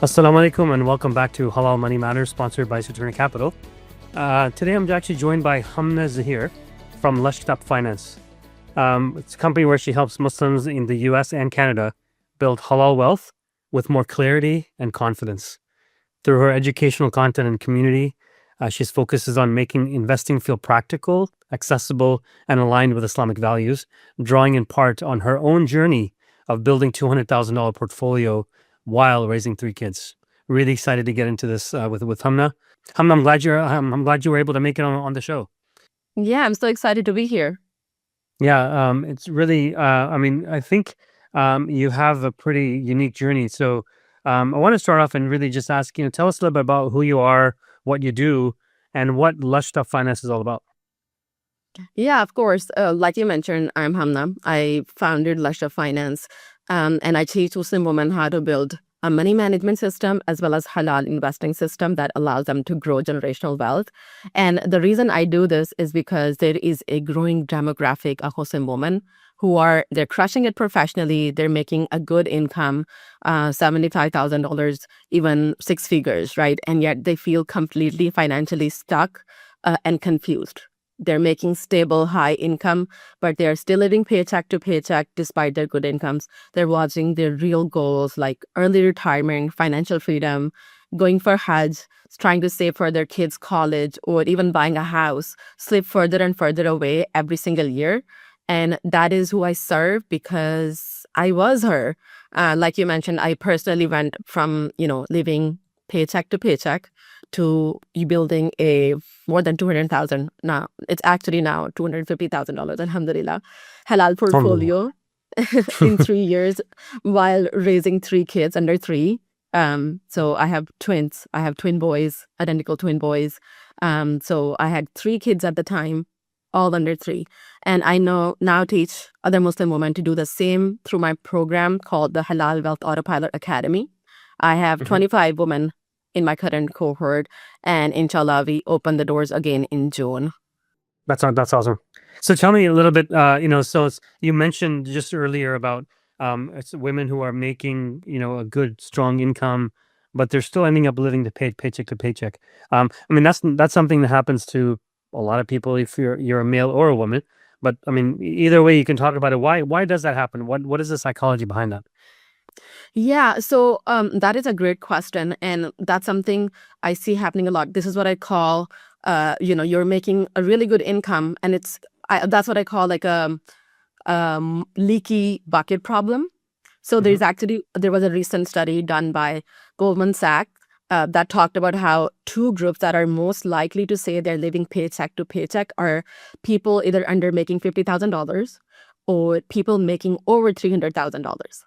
Assalamu alaikum and welcome back to Halal Money Matters, sponsored by Saturna Capital. Today I'm actually joined by Hamna Zaheer from Lushed Up Finance. It's a company where she helps Muslims in the US and Canada build halal wealth with more clarity and confidence. Through her educational content and community, she focuses on making investing feel practical, accessible, and aligned with Islamic values, drawing in part on her own journey of building $200,000 portfolio while raising three kids. Really excited to get into this with Hamna. Hamna, I'm glad you were able to make it on the show. Yeah, I'm so excited to be here. Yeah, it's really. I think you have a pretty unique journey. So I want to start off and really just ask, tell us a little bit about who you are, what you do, and what Lushed Up Finance is all about. Yeah, of course. Like you mentioned, I'm Hamna. I founded Lushed Up Finance, and I teach Muslim women how to build a money management system as well as halal investing system that allows them to grow generational wealth. And the reason I do this is because there is a growing demographic of Muslim women they're crushing it professionally. They're making a good income, $75,000, even six figures, right? And yet they feel completely financially stuck and confused. They're making stable, high income, but they're still living paycheck to paycheck despite their good incomes. They're watching their real goals like early retirement, financial freedom, going for Hajj, trying to save for their kids' college, or even buying a house, slip further and further away every single year. And that is who I serve because I was her. Like you mentioned, I personally went from, living paycheck to paycheck to you building a more than 200,000 now. It's actually now $250,000, alhamdulillah, halal Alhamdulillah. portfolio in 3 years while raising three kids under three. So I have twins. I have twin boys, identical twin boys. So I had three kids at the time, all under three. And I now teach other Muslim women to do the same through my program called the Halal Wealth Autopilot Academy. I have 25 women in my current cohort, and inshallah, we open the doors again in June. That's awesome. So tell me a little bit. You mentioned just earlier about it's women who are making a good strong income, but they're still ending up living paycheck to paycheck. That's something that happens to a lot of people if you're a male or a woman. But either way, you can talk about it. Why does that happen? What is the psychology behind that? Yeah, so that is a great question, and that's something I see happening a lot. This is what I call, you're making a really good income, and that's what I call like a leaky bucket problem. So Hmm. there was a recent study done by Goldman Sachs that talked about how two groups that are most likely to say they're living paycheck to paycheck are people either under making $50,000 or people making over $300,000,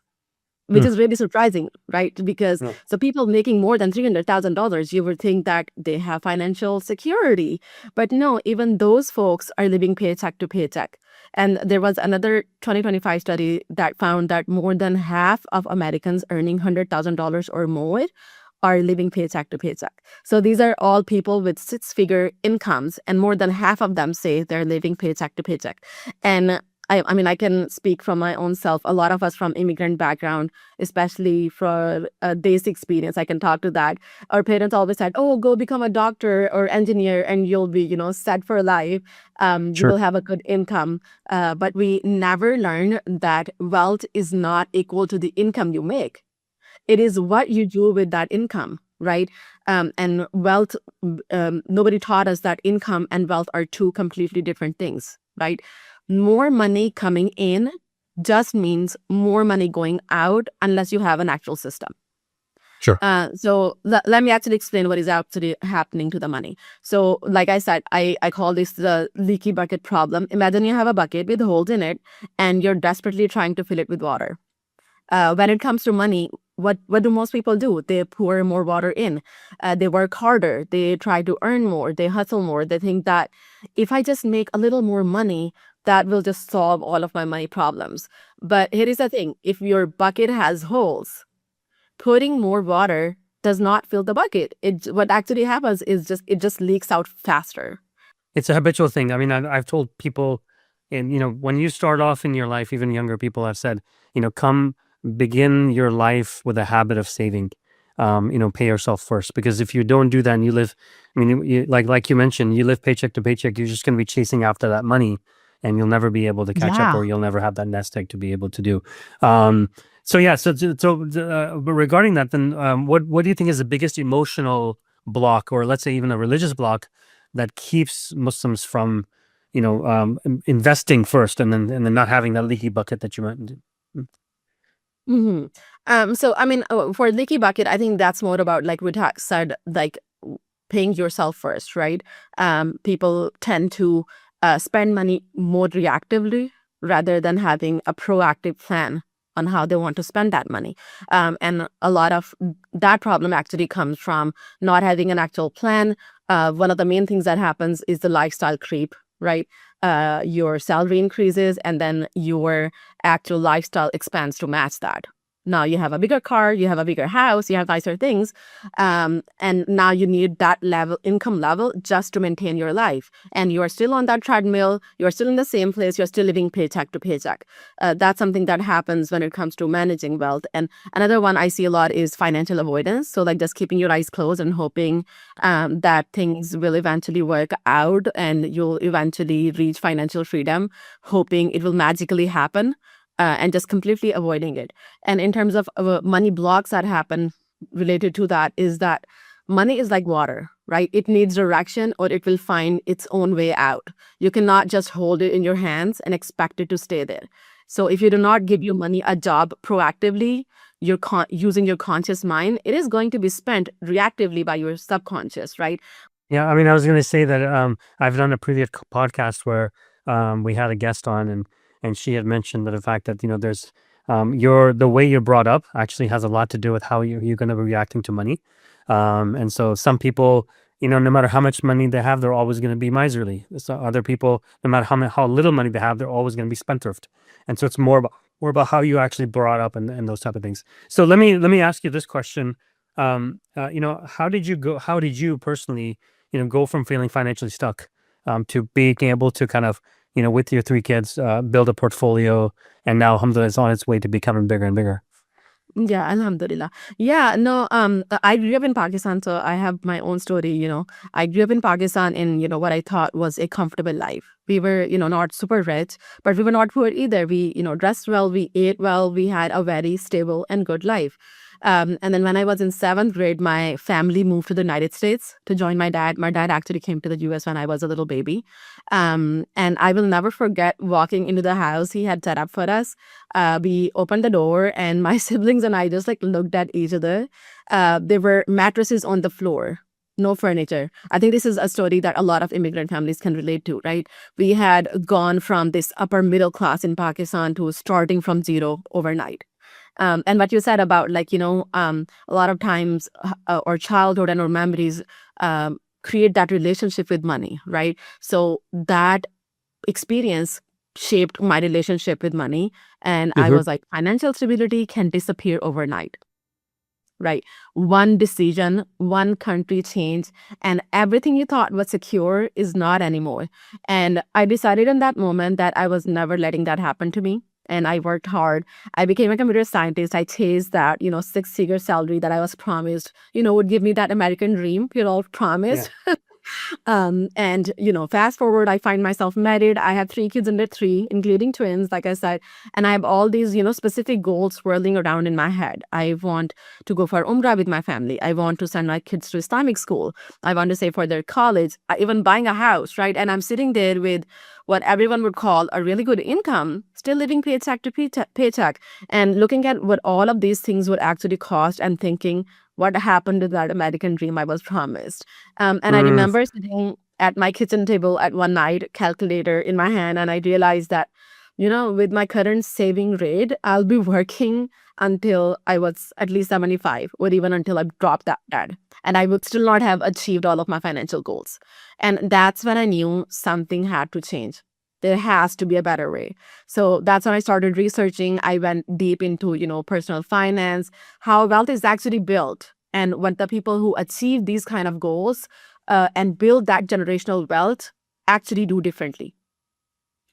which is really surprising, right? Because Yeah. so people making more than $300,000, you would think that they have financial security. But no, even those folks are living paycheck to paycheck. And there was another 2025 study that found that more than half of Americans earning $100,000 or more are living paycheck to paycheck. So these are all people with six-figure incomes, and more than half of them say they're living paycheck to paycheck. And I can speak from my own self. A lot of us from immigrant background, especially for base experience, I can talk to that. Our parents always said, "Oh, go become a doctor or engineer, and you'll be, set for life. You Sure. will have a good income." But we never learn that wealth is not equal to the income you make. It is what you do with that income, right? And wealth. Nobody taught us that income and wealth are two completely different things, right? More money coming in just means more money going out unless you have an actual system. Sure. So let me actually explain what is actually happening to the money. So like I said, I call this the leaky bucket problem. Imagine you have a bucket with holes in it and you're desperately trying to fill it with water. When it comes to money, what do most people do? They pour more water in. They work harder. They try to earn more. They hustle more. They think that if I just make a little more money, that will just solve all of my money problems. But here is the thing. If your bucket has holes, putting more water does not fill the bucket. What actually happens is it just leaks out faster. It's a habitual thing. I've told people, and when you start off in your life, even younger people have said, come begin your life with a habit of saving. pay yourself first. Because if you don't do that and you live, like you mentioned, you live paycheck to paycheck, you're just going to be chasing after that money, and you'll never be able to catch up, or you'll never have that nest egg to be able to do. But regarding that, then what do you think is the biggest emotional block, or let's say even a religious block, that keeps Muslims from investing first, and then not having that leaky bucket that you mentioned? For leaky bucket, I think that's more about, like we said, like paying yourself first, right? People tend to spend money more reactively rather than having a proactive plan on how they want to spend that money. And a lot of that problem actually comes from not having an actual plan. One of the main things that happens is the lifestyle creep, right? Your salary increases and then your actual lifestyle expands to match that. Now you have a bigger car, you have a bigger house, you have nicer things. And now you need that income level just to maintain your life. And you are still on that treadmill, you're still in the same place, you're still living paycheck to paycheck. That's something that happens when it comes to managing wealth. And another one I see a lot is financial avoidance. So like just keeping your eyes closed and hoping that things will eventually work out and you'll eventually reach financial freedom, hoping it will magically happen. And just completely avoiding it. And in terms of money blocks that happen related to that, is that money is like water, right? It needs direction or it will find its own way out. You cannot just hold it in your hands and expect it to stay there. So if you do not give your money a job proactively, you're using your conscious mind, it is going to be spent reactively by your subconscious, right? Yeah, I was going to say that I've done a previous podcast where we had a guest on, and she had mentioned that the fact that there's the way you're brought up actually has a lot to do with how you're going to be reacting to money. And so some people, no matter how much money they have, they're always going to be miserly. So other people, no matter how little money they have, they're always going to be spendthrift. And so it's more about how you actually brought up and those type of things. So let me ask you this question. How did you personally go from feeling financially stuck to being able to kind of, with your 3 kids, build a portfolio, and now Alhamdulillah is on its way to becoming bigger and bigger? Yeah, Alhamdulillah. Yeah, no, I grew up in Pakistan, so I have my own story. I grew up in Pakistan in, what I thought was a comfortable life. We were, not super rich, but we were not poor either. We, dressed well, we ate well, we had a very stable and good life. And then when I was in 7th grade, my family moved to the United States to join my dad. My dad actually came to the US when I was a little baby. And I will never forget walking into the house he had set up for us. We opened the door and my siblings and I just like looked at each other. There were mattresses on the floor, no furniture. I think this is a story that a lot of immigrant families can relate to, right? We had gone from this upper middle class in Pakistan to starting from zero overnight. And what you said about a lot of times our childhood and our memories create that relationship with money, right? So that experience shaped my relationship with money. And I was like, financial stability can disappear overnight, right? One decision, one country change, and everything you thought was secure is not anymore. And I decided in that moment that I was never letting that happen to me. And I worked hard. I became a computer scientist. I chased that, 6-figure salary that I was promised, would give me that American dream, promised. Yeah. And fast forward, I find myself married. I have 3 kids under 3, including twins, like I said. And I have all these, specific goals swirling around in my head. I want to go for Umrah with my family. I want to send my kids to Islamic school. I want to save for their college, even buying a house, right? And I'm sitting there with what everyone would call a really good income, still living paycheck to paycheck, and looking at what all of these things would actually cost and thinking, what happened to that American dream I was promised? And I remember sitting at my kitchen table at one night, calculator in my hand, and I realized that, with my current saving rate, I'll be working until I was at least 75, or even until I dropped that dead. And I would still not have achieved all of my financial goals. And that's when I knew something had to change. There has to be a better way. So that's when I started researching. I went deep into, personal finance, how wealth is actually built, and what the people who achieve these kind of goals and build that generational wealth actually do differently.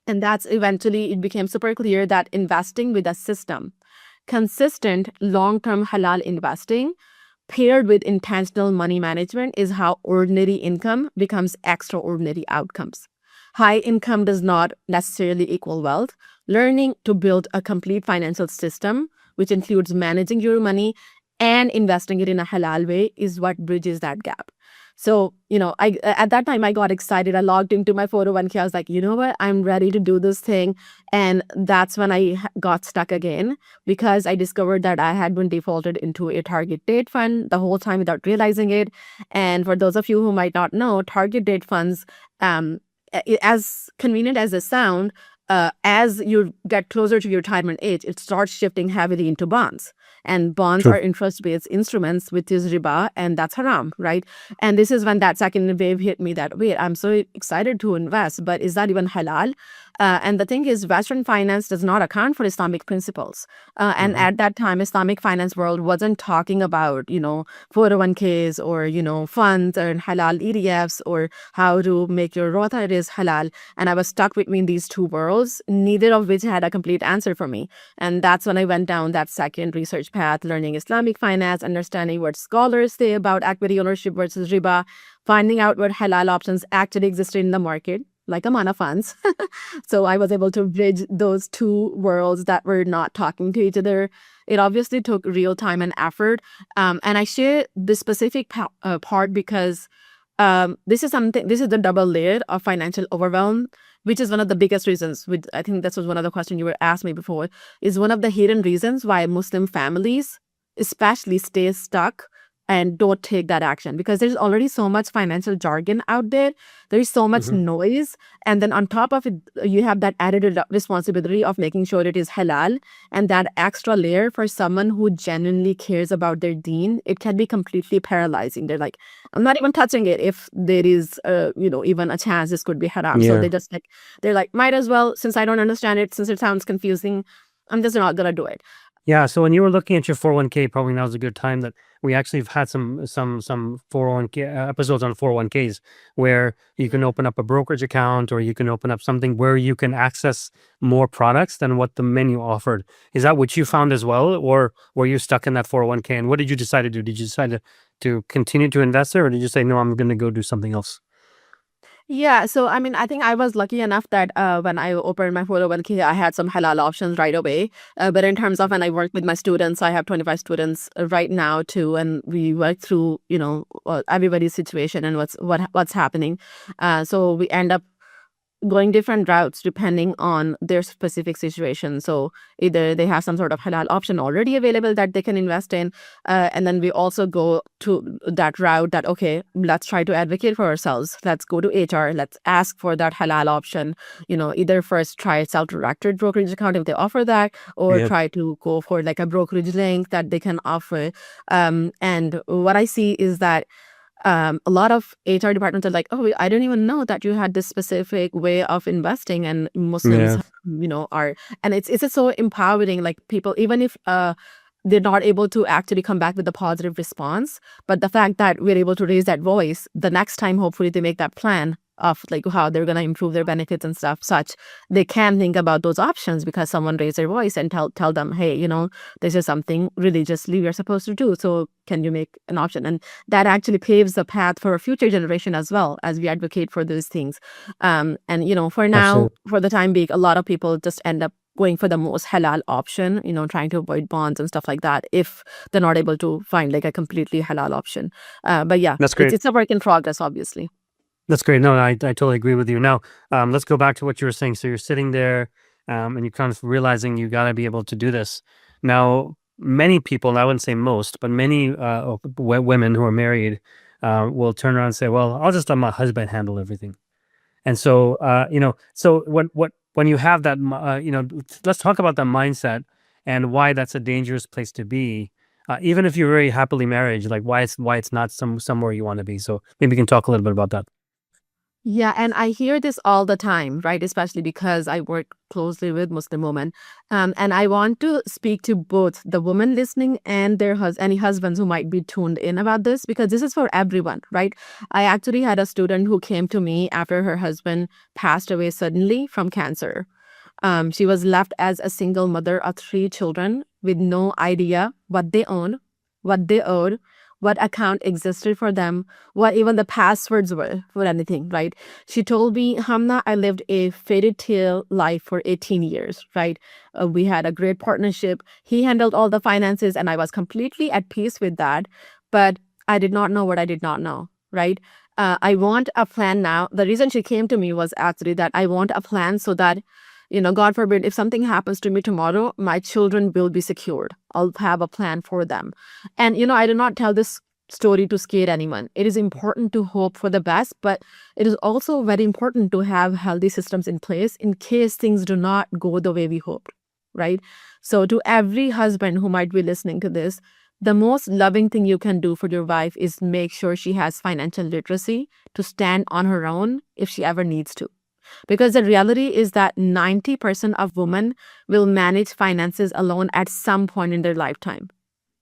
And that's eventually, it became super clear that investing with a system, consistent long-term halal investing, paired with intentional money management is how ordinary income becomes extraordinary outcomes. High income does not necessarily equal wealth. Learning to build a complete financial system, which includes managing your money and investing it in a halal way, is what bridges that gap. So, I at that time I got excited. I logged into my 401k. I was like, you know what? I'm ready to do this thing. And that's when I got stuck again because I discovered that I had been defaulted into a target date fund the whole time without realizing it. And for those of you who might not know, target date funds, um, as convenient as they sound, as you get closer to your retirement age, it starts shifting heavily into bonds. And bonds True. are interest-based instruments, which is riba, and that's haram, right? And this is when that second wave hit me that, wait, I'm so excited to invest, but is that even halal? And the thing is, Western finance does not account for Islamic principles. And Mhm. at that time, Islamic finance world wasn't talking about, 401ks or, funds or halal ETFs or how to make your Roth IRAs halal. And I was stuck between these two worlds, neither of which had a complete answer for me. And that's when I went down that second research path, learning Islamic finance, understanding what scholars say about equity ownership versus riba, finding out what halal options actually existed in the market, like Amana funds. So I was able to bridge those two worlds that were not talking to each other. It obviously took real time and effort. And I share this specific part because this is the double layer of financial overwhelm, which is one of the biggest reasons. I think this was one of the questions you were asked me before, is one of the hidden reasons why Muslim families especially stay stuck and don't take that action, because there's already so much financial jargon out there. There's so much Mhm. noise. And then on top of it, you have that added responsibility of making sure it is halal, and that extra layer for someone who genuinely cares about their deen. It can be completely paralyzing. They're like, I'm not even touching it if there is, even a chance this could be haram. So Yeah. they're like, might as well, since I don't understand it, since it sounds confusing, I'm just not gonna do it. Yeah, so when you were looking at your 401k, probably now's a good time that we actually have had some 401k episodes on 401ks where you can open up a brokerage account or you can open up something where you can access more products than what the menu offered. Is that what you found as well, or were you stuck in that 401k? And what did you decide to do? Did you decide to continue to invest there, or did you say no, I'm going to go do something else? Yeah, so I mean, I think I was lucky enough that when I opened my 401k, I had some halal options right away. But in terms of when I work with my students, I have 25 students right now too, and we work through, everybody's situation and what's happening. So we end up going different routes depending on their specific situation. So either they have some sort of halal option already available that they can invest in, and then we also go to that route that, okay, let's try to advocate for ourselves. Let's go to HR. Let's ask for that halal option. Either first try self-directed brokerage account if they offer that, or Yeah. try to go for like a brokerage link that they can offer. And what I see is that a lot of HR departments are like, oh, I didn't even know that you had this specific way of investing, and Muslims, Yeah. are, and it's just so empowering. Like people, even if they're not able to actually come back with a positive response, but the fact that we're able to raise that voice, the next time, hopefully, they make that plan of like how they're gonna improve their benefits and stuff, such they can think about those options because someone raised their voice and tell them, hey, this is something religiously you're supposed to do. So can you make an option? And that actually paves the path for a future generation as well as we advocate for those things. And for now, Absolutely. for the time being, a lot of people just end up going for the most halal option, trying to avoid bonds and stuff like that if they're not able to find like a completely halal option. But yeah, That's it's great. it's a work in progress, obviously. That's great. No, I totally agree with you. Now, let's go back to what you were saying. So you're sitting there, and you're kind of realizing you got to be able to do this. Now, many people, I wouldn't say most, but many women who are married will turn around and say, "Well, I'll just let my husband handle everything." And so, so when you have that, let's talk about that mindset and why that's a dangerous place to be. Even if you're very happily married, like why it's not somewhere you want to be. So maybe you can talk a little bit about that. Yeah, and I hear this all the time, right? Especially because I work closely with Muslim women. And I want to speak to both the women listening and their any husbands who might be tuned in about this, because this is for everyone, right? I actually had a student who came to me after her husband passed away suddenly from cancer. She was left as a single mother of three children with no idea what they owned, what they owed, what account existed for them, what even the passwords were for anything, right? She told me, Hamna, I lived a fairy tale life for 18 years, right? We had a great partnership. He handled all the finances and I was completely at peace with that. But I did not know what I did not know, right? I want a plan now. The reason she came to me was actually that I want a plan so that, God forbid, if something happens to me tomorrow, my children will be secured. I'll have a plan for them. And, I do not tell this story to scare anyone. It is important to hope for the best, but it is also very important to have healthy systems in place in case things do not go the way we hoped, right? So to every husband who might be listening to this, the most loving thing you can do for your wife is make sure she has financial literacy to stand on her own if she ever needs to. Because the reality is that 90% of women will manage finances alone at some point in their lifetime.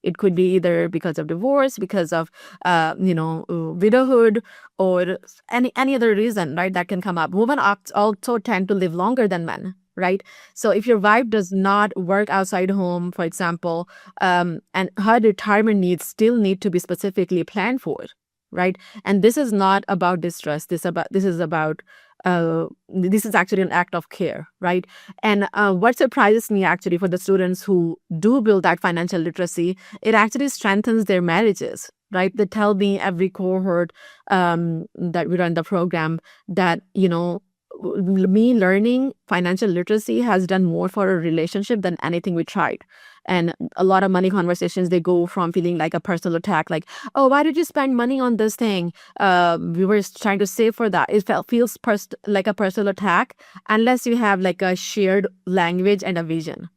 It could be either because of divorce, because of, widowhood, or any other reason, right, that can come up. Women also tend to live longer than men, right? So if your wife does not work outside home, for example, and her retirement needs still need to be specifically planned for, right? And this is not about distress. This is actually an act of care, right? And what surprises me actually for the students who do build that financial literacy, it actually strengthens their marriages, right? They tell me every cohort that we run the program that, me learning financial literacy has done more for a relationship than anything we tried. And a lot of money conversations, they go from feeling like a personal attack, like, oh, why did you spend money on this thing? We were trying to save for that. It feels like a personal attack unless you have like a shared language and a vision.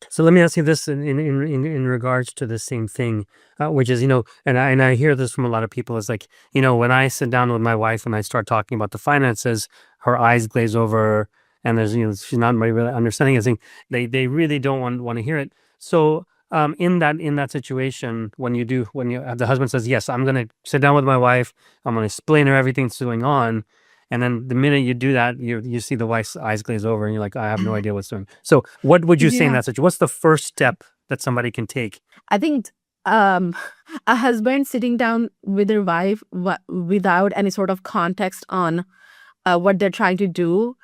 So let me ask you this in regards to the same thing, which is, and I hear this from a lot of people, is like, when I sit down with my wife and I start talking about the finances, her eyes glaze over, and there's, she's not really understanding anything. They really don't want to hear it. So in that situation, when the husband says, yes, I'm going to sit down with my wife, I'm going to explain her everything that's going on. And then the minute you do that, you see the wife's eyes glaze over and you're like, I have no idea what's doing. So what would you say in Yeah. that situation? What's the first step that somebody can take? I think a husband sitting down with their wife without any sort of context on what they're trying to do,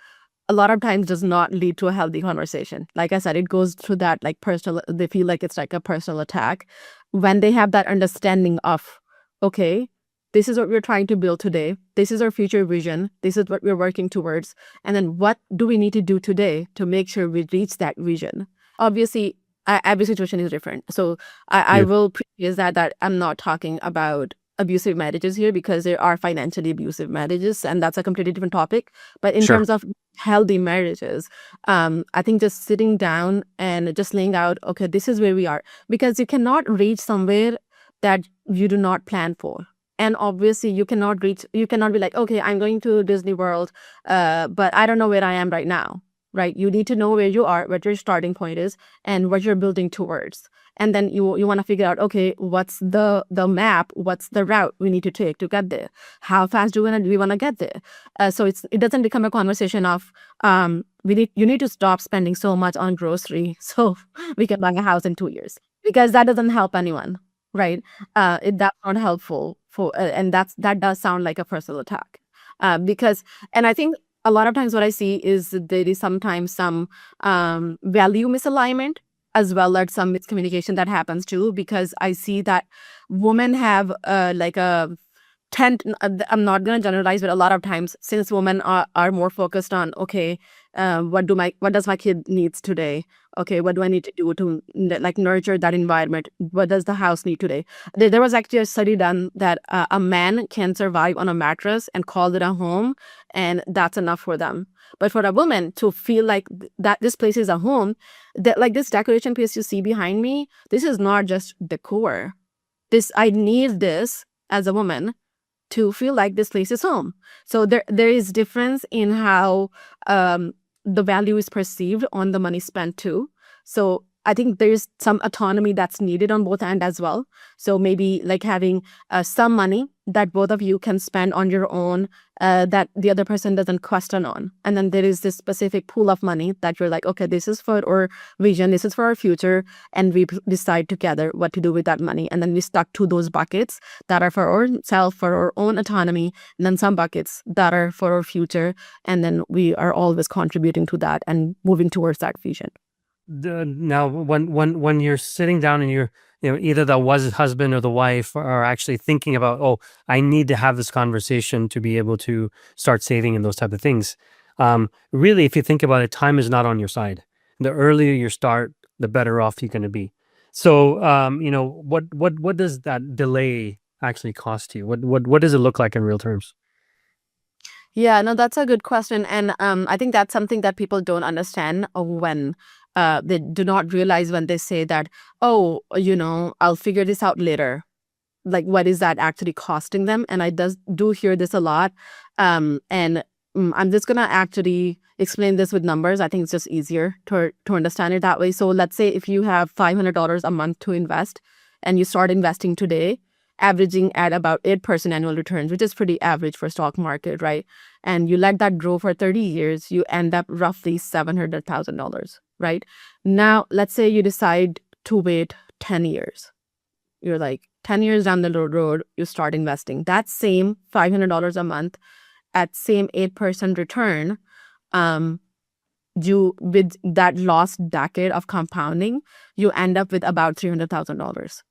a lot of times does not lead to a healthy conversation. Like I said, it goes through that like personal, they feel like it's like a personal attack. When they have that understanding of, okay, this is what we're trying to build today. This is our future vision. This is what we're working towards. And then what do we need to do today to make sure we reach that vision? Obviously, every situation is different. So I will preface that I'm not talking about abusive marriages here, because there are financially abusive marriages, and that's a completely different topic. But in terms of healthy marriages, I think just sitting down and just laying out, okay, this is where we are, because you cannot reach somewhere that you do not plan for. And obviously you cannot be like, okay, I'm going to Disney World, but I don't know where I am right now, right? You need to know where you are, what your starting point is, and what you're building towards. And then you want to figure out, okay, what's the map, what's the route we need to take to get there? How fast do we want to get there? So it doesn't become a conversation of you need to stop spending so much on grocery so we can buy a house in 2 years, because that doesn't help anyone, right? That's not helpful and that does sound like a personal attack, and I think a lot of times what I see is there is sometimes some value misalignment, as well as some miscommunication that happens too, because I see that women have like a I'm not going to generalize, but a lot of times, since women are more focused on, okay, what does my kid needs today? Okay, what do I need to do to like nurture that environment? What does the house need today? There was actually a study done that a man can survive on a mattress and call it a home, and that's enough for them. But for a woman to feel like that this place is a home, that like this decoration piece you see behind me, this is not just decor. I need this as a woman to feel like this place is home. So there is difference in how the value is perceived on the money spent too. So I think there's some autonomy that's needed on both ends as well. So maybe like having some money that both of you can spend on your own, that the other person doesn't question on. And then there is this specific pool of money that you're like, okay, this is for our vision, this is for our future, and we decide together what to do with that money. And then we stuck to those buckets that are for ourselves, for our own autonomy, and then some buckets that are for our future, and then we are always contributing to that and moving towards that vision. Now, when you're sitting down and you're, either the husband or the wife are actually thinking about, oh, I need to have this conversation to be able to start saving and those type of things. Really, if you think about it, time is not on your side. The earlier you start, the better off you're going to be. So, what does that delay actually cost you? What does it look like in real terms? Yeah, no, that's a good question. And I think that's something that people don't understand when they do not realize when they say that, oh, I'll figure this out later. Like, what is that actually costing them? And I do hear this a lot. And I'm just going to actually explain this with numbers. I think it's just easier to understand it that way. So let's say if you have $500 a month to invest and you start investing today, averaging at about 8% annual returns, which is pretty average for stock market, right? And you let that grow for 30 years, you end up roughly $700,000, right? Now, let's say you decide to wait 10 years. You're like 10 years down the road, you start investing. That same $500 a month at same 8% return, you with that lost decade of compounding, you end up with about $300,000.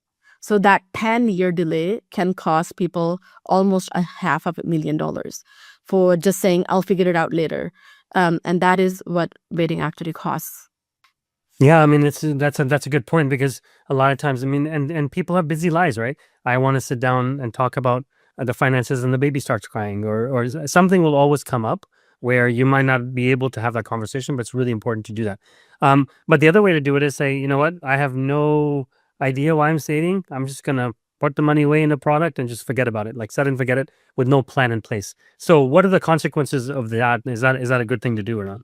So that 10-year delay can cost people almost $500,000 for just saying, I'll figure it out later. And that is what waiting actually costs. Yeah, I mean, that's a good point, because a lot of times, I mean, and people have busy lives, right? I want to sit down and talk about the finances, and the baby starts crying, or something will always come up where you might not be able to have that conversation, but it's really important to do that. But the other way to do it is say, you know what, I have no idea why I'm saving. I'm just gonna put the money away in the product and just forget about it, like set and forget it, with no plan in place. So, what are the consequences of that? Is that a good thing to do or not?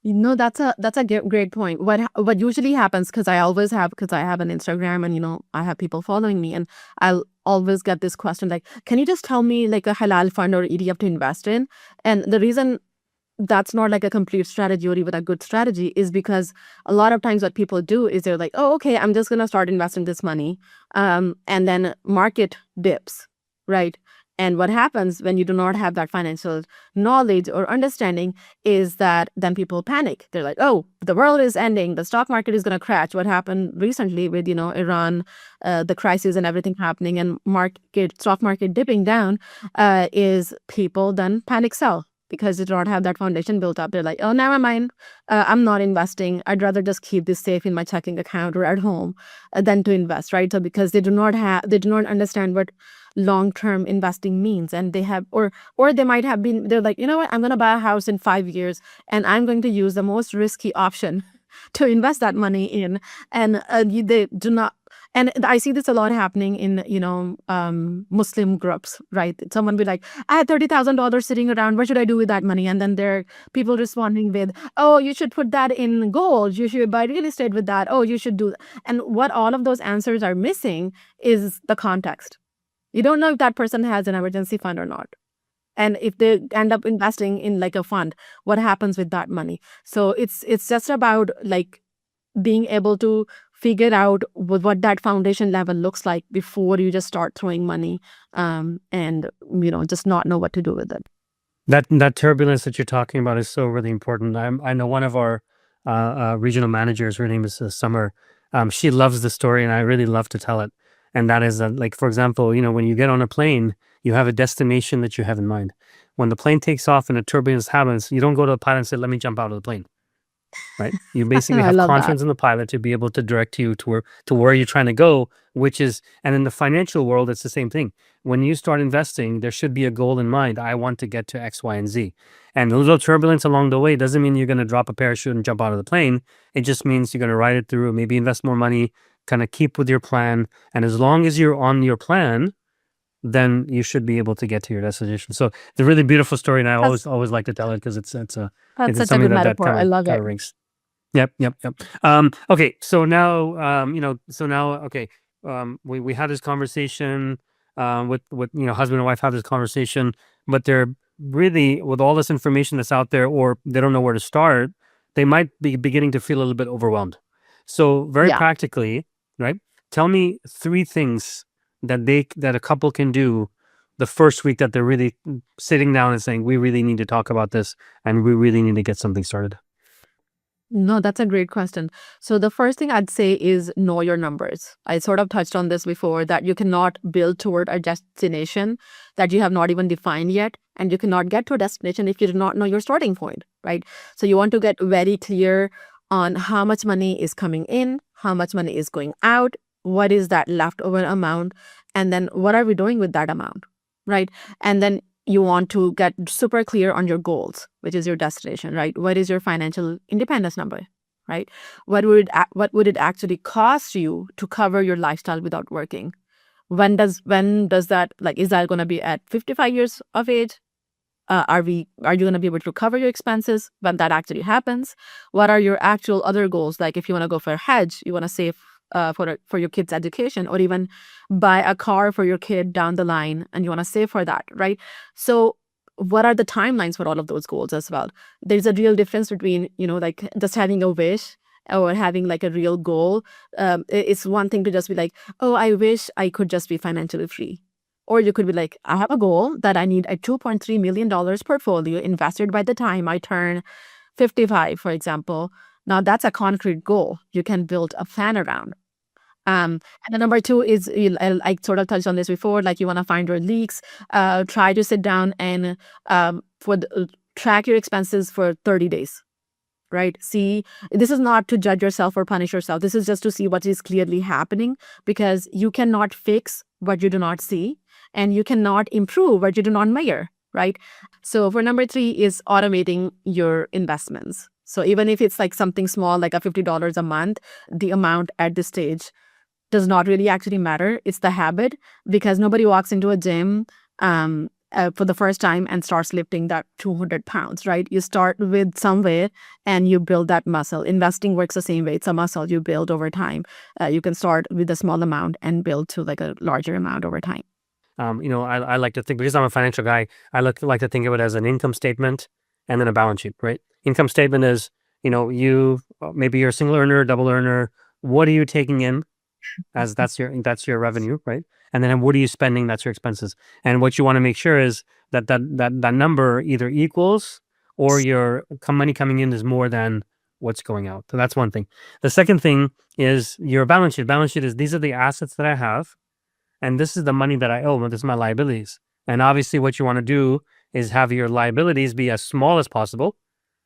That's a great point. What usually happens, because I have an Instagram, and I have people following me, and I'll always get this question like, can you just tell me like a halal fund or ETF to invest in? And the reason that's not like a complete strategy or even a good strategy is because a lot of times what people do is they're like, oh, okay, I'm just gonna start investing this money, and then market dips, right? And what happens when you do not have that financial knowledge or understanding is that then people panic. They're like, oh, the world is ending, the stock market is going to crash. What happened recently with Iran, the crisis and everything happening, and stock market dipping down, is people then panic sell because they do not have that foundation built up. They're like, oh, never mind, I'm not investing. I'd rather just keep this safe in my checking account or at home than to invest, right? So because they do not understand what long-term investing means, and they have, or they might have been, they're like, you know what, I'm going to buy a house in 5 years and I'm going to use the most risky option to invest that money in. And they do not. And I see this a lot happening in, Muslim groups, right? Someone be like, I had $30,000 sitting around. What should I do with that money? And then there are people responding with, oh, you should put that in gold. You should buy real estate with that. Oh, you should do that. And what all of those answers are missing is the context. You don't know if that person has an emergency fund or not. And if they end up investing in like a fund, what happens with that money? So it's just about like being able to figure out what that foundation level looks like before you just start throwing money, and just not know what to do with it. That turbulence that you're talking about is so really important. I know one of our regional managers. Her name is Summer. She loves the story, and I really love to tell it. And that is that, like, for example, when you get on a plane, you have a destination that you have in mind. When the plane takes off and a turbulence happens, you don't go to the pilot and say, "Let me jump out of the plane." Right? You basically I have love that. confidence in the pilot to be able to direct you to where you're trying to go, which is, and in the financial world, it's the same thing. When you start investing, there should be a goal in mind. I want to get to X, Y, and Z. And a little turbulence along the way doesn't mean you're going to drop a parachute and jump out of the plane. It just means you're going to ride it through, maybe invest more money, kind of keep with your plan. And as long as you're on your plan, then you should be able to get to your destination. So it's a really beautiful story, and I always like to tell it because it's That's something such a good that metaphor. I love it. rings. Yep. Okay. So now, okay. We had this conversation. with husband and wife have this conversation, but they're really, with all this information that's out there, or they don't know where to start, they might be beginning to feel a little bit overwhelmed. So very Yeah. practically, right? Tell me 3 things that a couple can do the first week that they're really sitting down and saying, we really need to talk about this and we really need to get something started. No, that's a great question. So the first thing I'd say is know your numbers. I sort of touched on this before, that you cannot build toward a destination that you have not even defined yet, and you cannot get to a destination if you do not know your starting point, right? So you want to get very clear on how much money is coming in, how much money is going out, what is that leftover amount, and then what are we doing with that amount, right? And then you want to get super clear on your goals, which is your destination, right? What is your financial independence number, right? What would it actually cost you to cover your lifestyle without working? When does that, like, is that going to be at 55 years of age? Are you going to be able to cover your expenses when that actually happens? What are your actual other goals? Like, if you want to go for Hajj, you want to save for your kid's education, or even buy a car for your kid down the line, and you want to save for that, right? So what are the timelines for all of those goals as well? There's a real difference between, like, just having a wish or having like a real goal. It's one thing to just be like, oh, I wish I could just be financially free. Or you could be like, I have a goal that I need a $2.3 million portfolio invested by the time I turn 55, for example. Now that's a concrete goal you can build a plan around. And the number 2 is, I sort of touched on this before, like, you want to find your leaks. Try to sit down and track your expenses for 30 days. Right? See, this is not to judge yourself or punish yourself. This is just to see what is clearly happening, because you cannot fix what you do not see, and you cannot improve what you do not measure, right? So for number 3 is automating your investments. So even if it's like something small, like a $50 a month, the amount at this stage does not really actually matter. It's the habit, because nobody walks into a gym for the first time and starts lifting that 200 pounds, right? You start with somewhere and you build that muscle. Investing works the same way. It's a muscle you build over time. You can start with a small amount and build to like a larger amount over time. I like to think, because I'm a financial guy, I like to think of it as an income statement and then a balance sheet, right? Income statement is, maybe you're a single earner, double earner. What are you taking in? As that's your revenue, right? And then what are you spending? That's your expenses. And what you want to make sure is that number either equals, or your money coming in is more than what's going out. So that's one thing. The second thing is your balance sheet. Balance sheet is, these are the assets that I have, and this is the money that I owe. This is my liabilities. And obviously what you want to do is have your liabilities be as small as possible,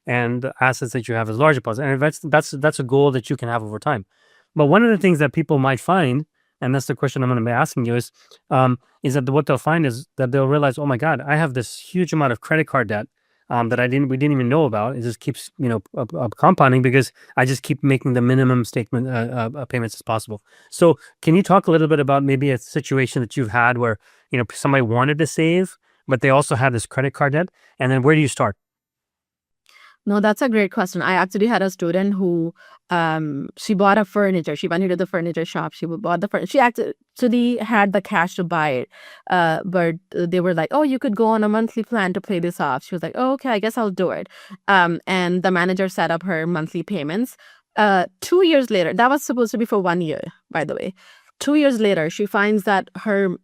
and the assets that you have as large as possible. And that's a goal that you can have over time. But one of the things that people might find, and that's the question I'm going to be asking you, is that what they'll find is that they'll realize, oh my God, I have this huge amount of credit card debt that we didn't even know about. It just keeps compounding, because I just keep making the minimum statement payments as possible. So can you talk a little bit about maybe a situation that you've had where somebody wanted to save, but they also had this credit card debt, and then where do you start? No, that's a great question. I actually had a student who, she bought a furniture. She went into the furniture shop. She bought the furniture. She actually had the cash to buy it. But they were like, oh, you could go on a monthly plan to pay this off. She was like, oh, okay, I guess I'll do it. And the manager set up her monthly payments. 2 years later, that was supposed to be for 1 year, by the way. 2 years later, she finds that her,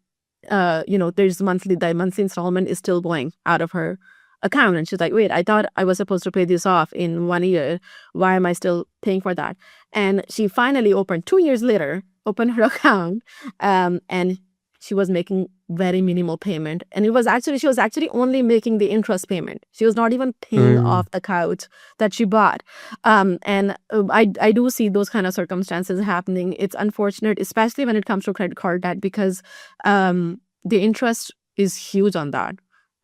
there's the monthly installment is still going out of her account. And she's like, wait, I thought I was supposed to pay this off in 1 year. Why am I still paying for that? And she finally opened 2 years later, opened her account, and she was making very minimal payment. And she was actually only making the interest payment. She was not even paying off the couch that she bought. And I do see those kind of circumstances happening. It's unfortunate, especially when it comes to credit card debt, because the interest is huge on that.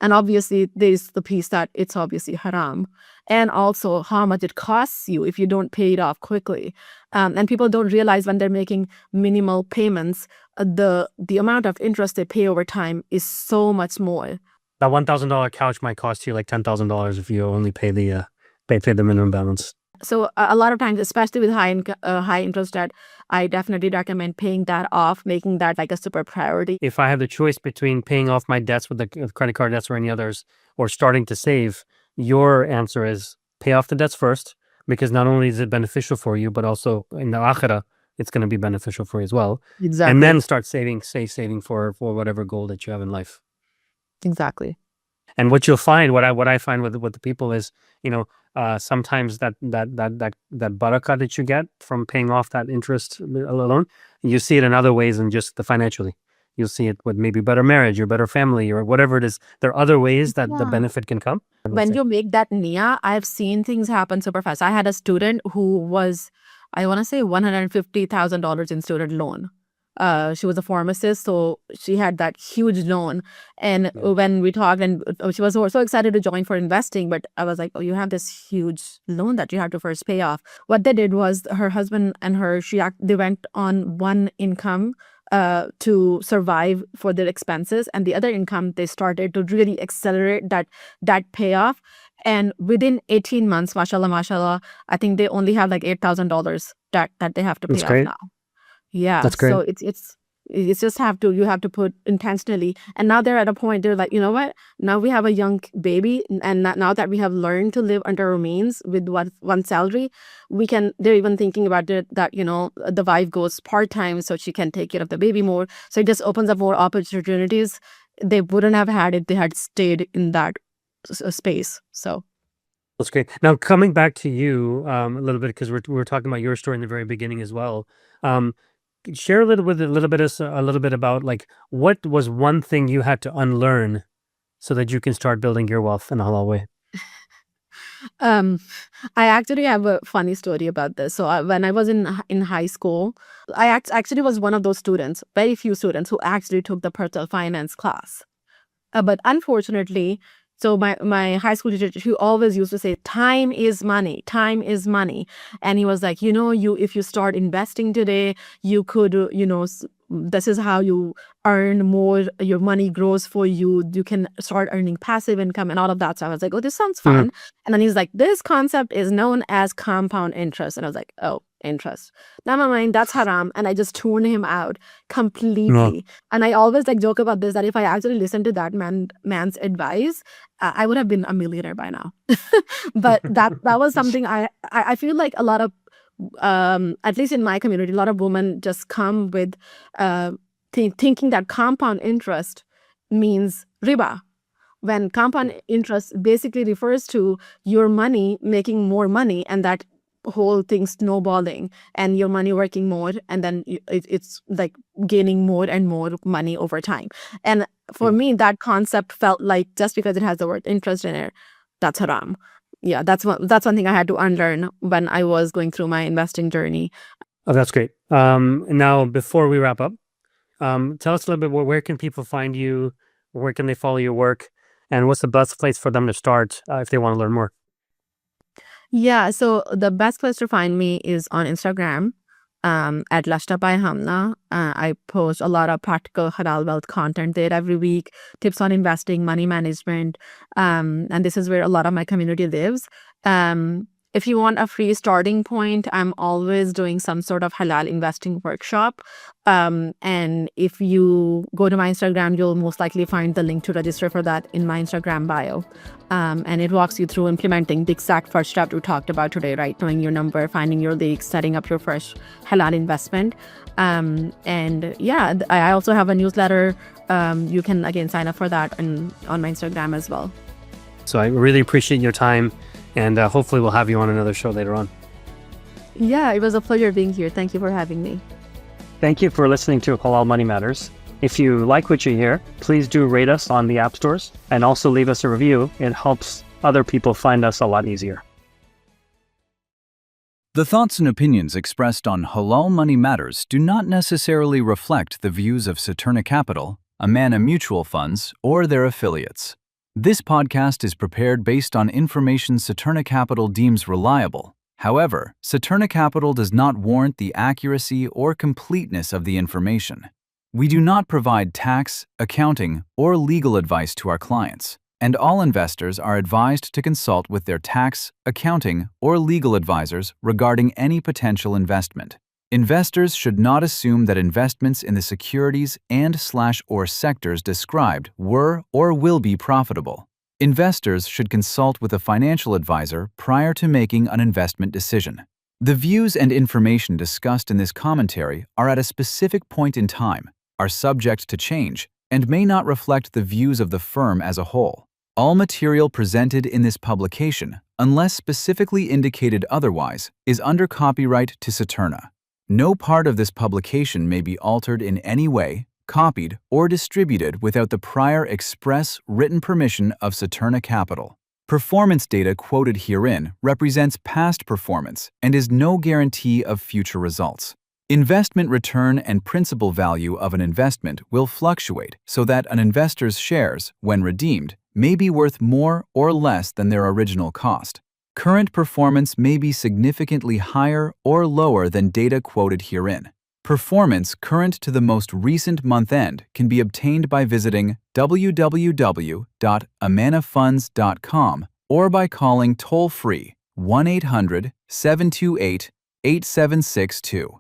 And obviously, there's the piece that it's obviously haram. And also how much it costs you if you don't pay it off quickly. And people don't realize when they're making minimal payments, the amount of interest they pay over time is so much more. That $1,000 couch might cost you like $10,000 if you only pay the minimum balance. So a lot of times, especially with high interest debt, I definitely recommend paying that off, making that like a super priority. If I have the choice between paying off my debts with the credit card debts or any others, or starting to save, your answer is pay off the debts first, because not only is it beneficial for you, but also in the akhirah, it's going to be beneficial for you as well. And Exactly. then start saving for whatever goal that you have in life. Exactly. And what you'll find, what I find with the people is, sometimes that barakah that you get from paying off that interest alone, you see it in other ways than just the financially. You'll see it with maybe better marriage or better family or whatever it is. There are other ways that the Yeah. benefit can come. When you make that niyyah, I've seen things happen super fast. I had a student who was, I want to say, $150,000 in student loan. She was a pharmacist, so she had that huge loan. And Yeah. when we talked, and she was so excited to join for investing, but I was like, oh, you have this huge loan that you have to first pay off. What they did was her husband and her, they went on one income to survive for their expenses, and the other income they started to really accelerate that payoff. And within 18 months, mashallah, I think they only have like $8,000 that they have to That's pay off great. now. Yeah, That's great. so it's just you have to put intentionally. And now they're at a point, they're like, you know what? Now we have a young baby, and now that we have learned to live under our means with one salary, they're even thinking about it that, the wife goes part-time so she can take care of the baby more. So it just opens up more opportunities they wouldn't have had if they had stayed in that space. So That's great. Now, coming back to you a little bit, because we were talking about your story in the very beginning as well. Share a little bit about, like, what was one thing you had to unlearn so that you can start building your wealth in a halal way. I actually have a funny story about this. So when I was in high school, I actually was one of those students, very few students, who actually took the personal finance class. But unfortunately, so my high school teacher, he always used to say, time is money, time is money. And he was like, if you start investing today, you could, this is how you earn more, your money grows for you, you can start earning passive income and all of that. So I was like, oh, this sounds fun. And then he's like, this concept is known as compound interest. And I was like, oh, interest. Now my mind, that's haram. And I just tuned him out completely. And I always joke about this, that if I actually listened to that man's advice, I would have been a millionaire by now. But that was something I feel like a lot of, at least in my community, a lot of women just come with thinking that compound interest means riba, when compound interest basically refers to your money making more money, and that whole thing snowballing, and your money working more, and then it's like gaining more and more money over time. And for me, that concept felt like, just because it has the word interest in it, that's haram. Yeah, that's one thing I had to unlearn when I was going through my investing journey. Oh, that's great. Now, before we wrap up, tell us a little bit, where can people find you? Where can they follow your work? And what's the best place for them to start if they want to learn more? Yeah, so the best place to find me is on Instagram, at Lushed Up by Hamna. I post a lot of practical halal wealth content there every week, tips on investing, money management, and this is where a lot of my community lives. If you want a free starting point, I'm always doing some sort of halal investing workshop. And if you go to my Instagram, you'll most likely find the link to register for that in my Instagram bio. And it walks you through implementing the exact first step we talked about today, right? Knowing your number, finding your leaks, setting up your first halal investment. And yeah, I also have a newsletter. You can, again, sign up for that on my Instagram as well. So I really appreciate your time, and hopefully we'll have you on another show later on. Yeah, it was a pleasure being here. Thank you for having me. Thank you for listening to Halal Money Matters. If you like what you hear, please do rate us on the app stores, and also leave us a review. It helps other people find us a lot easier. The thoughts and opinions expressed on Halal Money Matters do not necessarily reflect the views of Saturna Capital, Amana Mutual Funds, or their affiliates. This podcast is prepared based on information Saturna Capital deems reliable. However, Saturna Capital does not warrant the accuracy or completeness of the information. We do not provide tax, accounting, or legal advice to our clients, and all investors are advised to consult with their tax, accounting, or legal advisors regarding any potential investment. Investors should not assume that investments in the securities and/or sectors described were or will be profitable. Investors should consult with a financial advisor prior to making an investment decision. The views and information discussed in this commentary are at a specific point in time, are subject to change, and may not reflect the views of the firm as a whole. All material presented in this publication, unless specifically indicated otherwise, is under copyright to Saturna. No part of this publication may be altered in any way, copied, or distributed without the prior express written permission of Saturna Capital. Performance data quoted herein represents past performance and is no guarantee of future results. Investment return and principal value of an investment will fluctuate so that an investor's shares, when redeemed, may be worth more or less than their original cost. Current performance may be significantly higher or lower than data quoted herein. Performance current to the most recent month end can be obtained by visiting www.amanafunds.com or by calling toll-free 1-800-728-8762.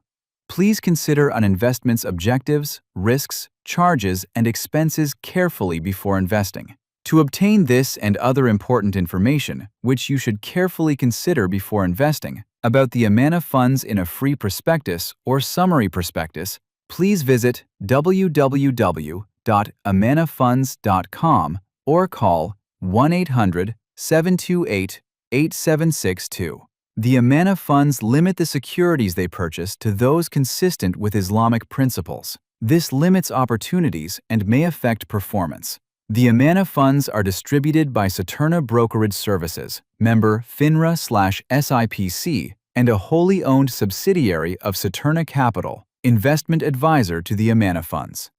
Please consider an investment's objectives, risks, charges, and expenses carefully before investing. To obtain this and other important information, which you should carefully consider before investing, about the Amana funds in a free prospectus or summary prospectus, please visit www.amanafunds.com or call 1-800-728-8762. The Amana funds limit the securities they purchase to those consistent with Islamic principles. This limits opportunities and may affect performance. The Amana funds are distributed by Saturna Brokerage Services, member FINRA/SIPC, and a wholly owned subsidiary of Saturna Capital, investment advisor to the Amana funds.